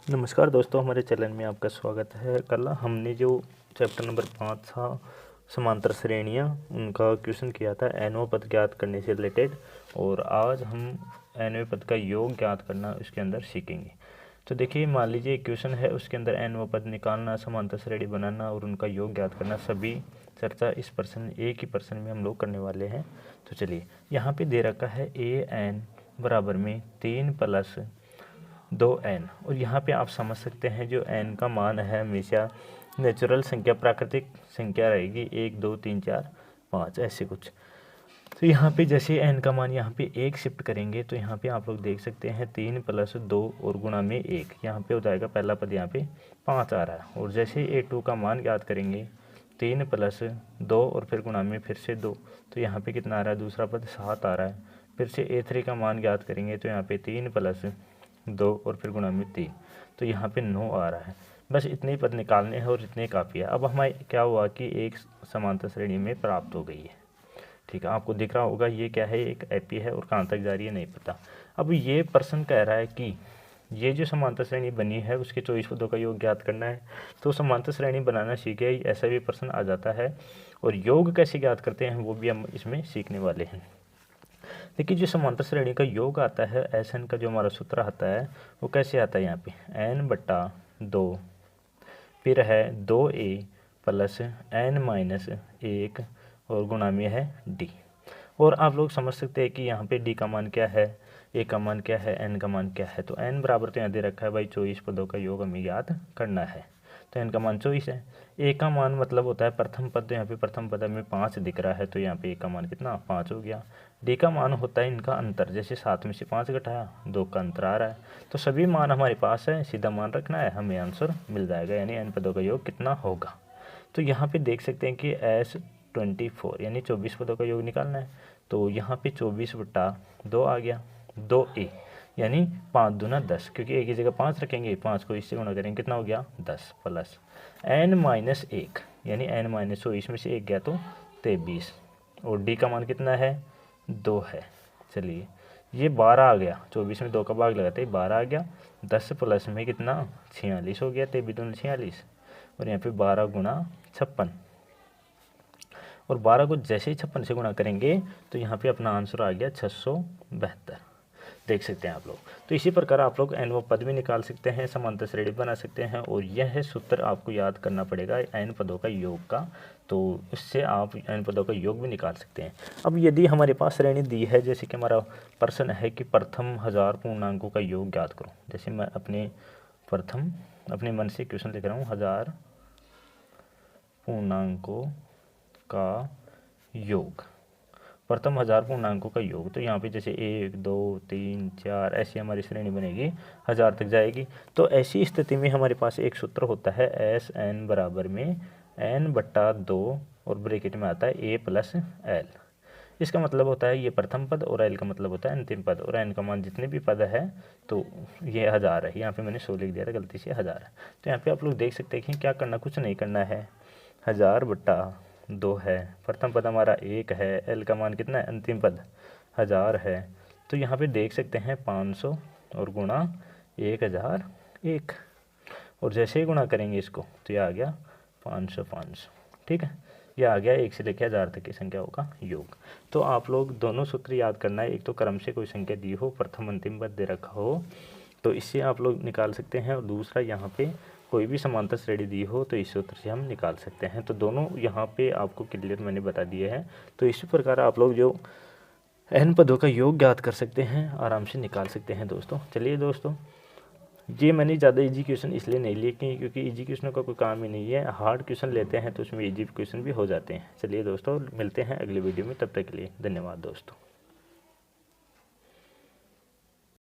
नमस्कार दोस्तों, हमारे चैनल में आपका स्वागत है। कल हमने जो चैप्टर नंबर 5 था समांतर श्रेणियाँ, उनका क्वेश्चन किया था एनवें पद ज्ञात करने से रिलेटेड, और आज हम एनवें पद का योग ज्ञात करना उसके अंदर सीखेंगे। तो देखिए, मान लीजिए एक क्वेश्चन है, उसके अंदर एनवें पद निकालना, समांतर श्रेणी बनाना और उनका योग ज्ञात करना, सभी चर्चा इस प्रश्न एक ही प्रश्न में हम लोग करने वाले हैं। तो चलिए, यहाँ पे दे रखा है ए एन बराबर में 3 + 2n, और यहाँ पे आप समझ सकते हैं जो n का मान है हमेशा नेचुरल संख्या, प्राकृतिक संख्या रहेगी 1 2 3 4 5 ऐसे कुछ। तो यहाँ पे जैसे n का मान यहाँ पे 1 शिफ्ट करेंगे तो यहाँ पे आप लोग देख सकते हैं 3 + 2 और गुणा में 1, यहाँ पे हो जाएगा पहला पद, यहाँ पे 5 आ रहा है। और जैसे a2 का मान याद करेंगे 3 + 2 और फिर गुणा में फिर से 2, तो यहाँ पे कितना आ रहा है, दूसरा पद 7 आ रहा है। फिर से a3 का मान याद करेंगे तो यहाँ पे 3 + 2 और फिर गुणा में 3, तो यहाँ पे 9 आ रहा है। बस इतने ही पद निकालने हैं और इतने काफ़ी है। अब हमारे क्या हुआ कि एक समांतर श्रेणी में प्राप्त हो गई है। ठीक है, आपको दिख रहा होगा ये क्या है, एक एपी है और कहाँ तक जा रही है नहीं पता। अब ये प्रश्न कह रहा है कि ये जो समांतर श्रेणी बनी है उसके 24 पदों का योग ज्ञात करना है। तो समांतर श्रेणी बनाना सीखे, ऐसा भी प्रश्न आ जाता है, और योग कैसे ज्ञात करते हैं वो भी हम इसमें सीखने वाले हैं। देखिए, जो समांतर श्रेणी का योग आता है, एस एन का जो हमारा सूत्र आता है वो कैसे आता है, यहाँ पे n/2 फिर है 2a + n-1 और गुणा में है d। और आप लोग समझ सकते हैं कि यहाँ पे d का मान क्या है, a का मान क्या है, n का मान क्या है। तो n बराबर तो यहाँ दे रखा है भाई 24 पदों का योग हमें याद करना है, तो n का मान 24 है। a का मान मतलब होता है प्रथम पद, तो यहाँ पे प्रथम पद में 5 दिख रहा है, तो यहाँ पे a का मान कितना 5 हो गया। d का मान होता है इनका अंतर, जैसे 7 में से 5 घटाया 2 का अंतर आ रहा है। तो सभी मान हमारे पास है, सीधा मान रखना है, हमें आंसर मिल जाएगा, यानी n पदों का योग कितना होगा। तो यहाँ पे देख सकते हैं कि S24 यानी 24 पदों का योग निकालना है। तो यहाँ पे 24/2 आ गया, 2a यानी 5 दूना 10, क्योंकि एक ही जगह 5 रखेंगे, 5 को इससे गुणा करेंगे, कितना हो गया 10 + n-1 यानी n-24 में से 1 गया तो 23, और d का मान कितना है 2 है। चलिए, ये 12 आ गया, 24 में 2 का भाग लगाते ही 12 आ गया, 10 प्लस में कितना 46 हो गया, 23 × 46, और यहाँ पे 12 × 56, और 12 को जैसे ही 56 से गुणा करेंगे तो यहाँ पे अपना आंसर आ गया 672। देख सकते हैं आप लोग। तो इसी प्रकार आप लोग एन पद भी निकाल सकते हैं, समांतर श्रेणी बना सकते हैं, और यह सूत्र आपको याद करना पड़ेगा एन पदों का योग का, तो उससे आप एन पदों का योग भी निकाल सकते हैं। अब यदि हमारे पास श्रेणी दी है, जैसे कि हमारा प्रश्न है कि प्रथम 1000 पूर्णांकों का योग ज्ञात करो, जैसे मैं अपने मन से क्वेश्चन लिख रहा हूँ, 1000 पूर्णांकों का योग, प्रथम 1000 पूर्णांकों का योग। तो यहाँ पे जैसे 1 2 3 4 ऐसी हमारी श्रेणी बनेगी, 1000 तक जाएगी। तो ऐसी स्थिति में हमारे पास एक सूत्र होता है SN बराबर में n/2 और ब्रैकेट में आता है a + l। इसका मतलब होता है ये प्रथम पद, और l का मतलब होता है अंतिम पद, और n का मान जितने भी पद है तो ये 1000 है। यहाँ पे मैंने 100 लिख दिया था, गलती से 1000 है। तो यहाँ पे आप लोग देख सकते हैं कि क्या करना, कुछ नहीं करना है, 1000/2 है, प्रथम पद हमारा 1 है, l का मान कितना है, अंतिम पद 1000 है। तो यहाँ पे देख सकते हैं 500 और गुणा 1001, और जैसे ही गुणा करेंगे इसको तो ये आ गया 500 500। ठीक है, ये आ गया 1 से लेकर 1000 तक की संख्याओं का योग। तो आप लोग दोनों सूत्र याद करना है, एक तो क्रम से कोई संख्या दी हो, प्रथम अंतिम पद दे रखा हो, तो इससे आप लोग निकाल सकते हैं, और दूसरा यहाँ पे कोई भी समांतर श्रेणी दी हो तो इस सूत्र से हम निकाल सकते हैं। तो दोनों यहाँ पे आपको क्लियर मैंने बता दिए हैं। तो इसी प्रकार आप लोग जो n पदों का योग ज्ञात कर सकते हैं, आराम से निकाल सकते हैं दोस्तों। चलिए दोस्तों, ये मैंने ज़्यादा इजी क्वेश्चन इसलिए नहीं लिए क्योंकि इजी क्वेश्चनों का कोई काम ही नहीं है, हार्ड क्वेश्चन लेते हैं तो उसमें इजी क्वेश्चन भी हो जाते हैं। चलिए दोस्तों, मिलते हैं अगले वीडियो में, तब तक के लिए धन्यवाद दोस्तों।